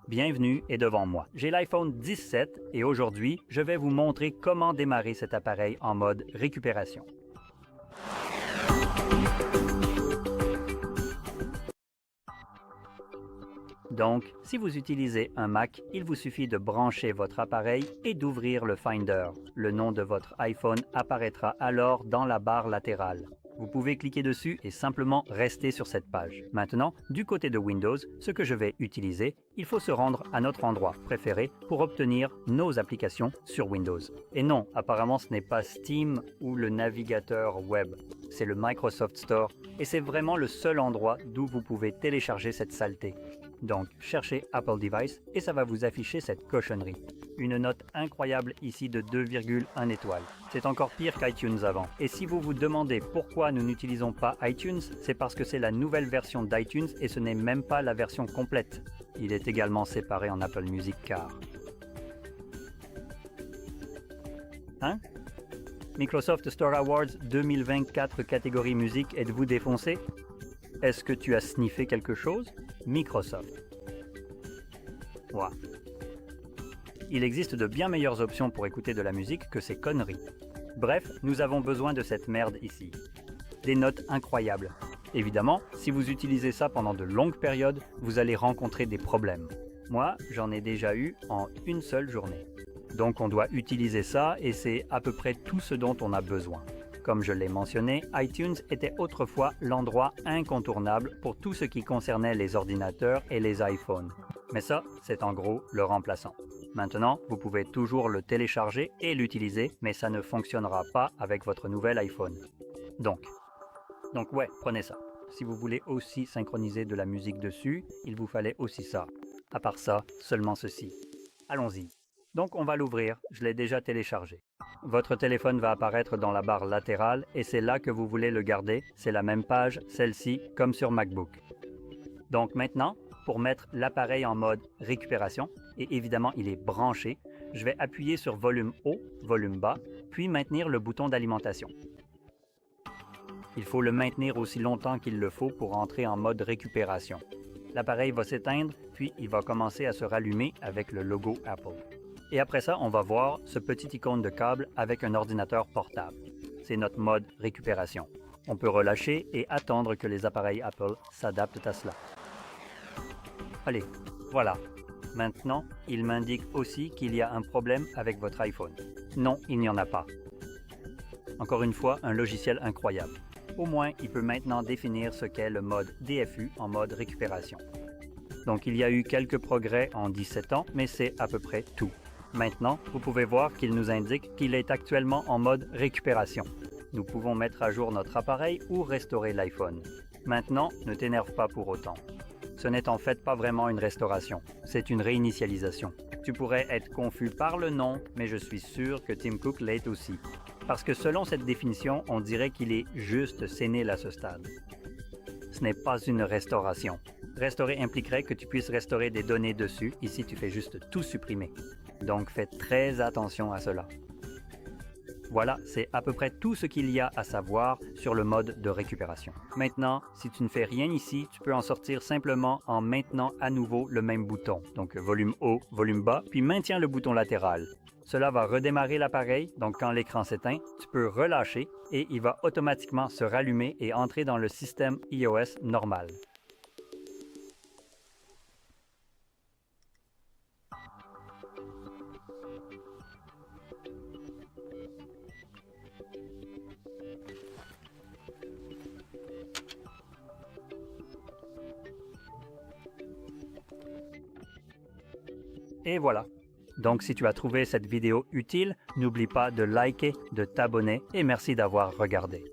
Bienvenue et devant moi. J'ai l'iPhone 17 et aujourd'hui, je vais vous montrer comment démarrer cet appareil en mode récupération. Donc, si vous utilisez un Mac, il vous suffit de brancher votre appareil et d'ouvrir le Finder. Le nom de votre iPhone apparaîtra alors dans la barre latérale. Vous pouvez cliquer dessus et simplement rester sur cette page. Maintenant, du côté de Windows, ce que je vais utiliser, il faut se rendre à notre endroit préféré pour obtenir nos applications sur Windows. Et non, apparemment ce n'est pas Steam ou le navigateur web, c'est le Microsoft Store et c'est vraiment le seul endroit d'où vous pouvez télécharger cette saleté. Donc, cherchez Apple Device et ça va vous afficher cette cochonnerie. Une note incroyable ici de 2,1 étoiles. C'est encore pire qu'iTunes avant. Et si vous vous demandez pourquoi nous n'utilisons pas iTunes, c'est parce que c'est la nouvelle version d'iTunes et ce n'est même pas la version complète. Il est également séparé en Apple Music car. Hein? Microsoft Store Awards 2024 catégorie musique, êtes-vous défoncé? Est-ce que tu as sniffé quelque chose? Microsoft. Ouah. Il existe de bien meilleures options pour écouter de la musique que ces conneries. Bref, nous avons besoin de cette merde ici. Des notes incroyables. Évidemment, si vous utilisez ça pendant de longues périodes, vous allez rencontrer des problèmes. Moi, j'en ai déjà eu en une seule journée. Donc on doit utiliser ça et c'est à peu près tout ce dont on a besoin. Comme je l'ai mentionné, iTunes était autrefois l'endroit incontournable pour tout ce qui concernait les ordinateurs et les iPhones. Mais ça, c'est en gros le remplaçant. Maintenant, vous pouvez toujours le télécharger et l'utiliser, mais ça ne fonctionnera pas avec votre nouvel iPhone. Donc ouais, prenez ça. Si vous voulez aussi synchroniser de la musique dessus, il vous fallait aussi ça. À part ça, seulement ceci. Allons-y. Donc on va l'ouvrir, je l'ai déjà téléchargé. Votre téléphone va apparaître dans la barre latérale et c'est là que vous voulez le garder. C'est la même page, celle-ci, comme sur MacBook. Donc maintenant, pour mettre l'appareil en mode récupération, et évidemment il est branché, je vais appuyer sur volume haut, volume bas, puis maintenir le bouton d'alimentation. Il faut le maintenir aussi longtemps qu'il le faut pour entrer en mode récupération. L'appareil va s'éteindre, puis il va commencer à se rallumer avec le logo Apple. Et après ça, on va voir ce petit icône de câble avec un ordinateur portable. C'est notre mode récupération. On peut relâcher et attendre que les appareils Apple s'adaptent à cela. Allez, voilà. Maintenant, il m'indique aussi qu'il y a un problème avec votre iPhone. Non, il n'y en a pas. Encore une fois, un logiciel incroyable. Au moins, il peut maintenant définir ce qu'est le mode DFU en mode récupération. Donc il y a eu quelques progrès en 17 ans, mais c'est à peu près tout. Maintenant, vous pouvez voir qu'il nous indique qu'il est actuellement en mode récupération. Nous pouvons mettre à jour notre appareil ou restaurer l'iPhone. Maintenant, ne t'énerve pas pour autant. Ce n'est en fait pas vraiment une restauration, c'est une réinitialisation. Tu pourrais être confus par le nom, mais je suis sûr que Tim Cook l'est aussi. Parce que selon cette définition, on dirait qu'il est juste sénile à ce stade. Ce n'est pas une restauration. Restaurer impliquerait que tu puisses restaurer des données dessus, ici tu fais juste tout supprimer. Donc faites très attention à cela. Voilà, c'est à peu près tout ce qu'il y a à savoir sur le mode de récupération. Maintenant, si tu ne fais rien ici, tu peux en sortir simplement en maintenant à nouveau le même bouton. Donc volume haut, volume bas, puis maintiens le bouton latéral. Cela va redémarrer l'appareil, donc quand l'écran s'éteint, tu peux relâcher et il va automatiquement se rallumer et entrer dans le système iOS normal. Et voilà. Donc si tu as trouvé cette vidéo utile, n'oublie pas de liker, de t'abonner et merci d'avoir regardé.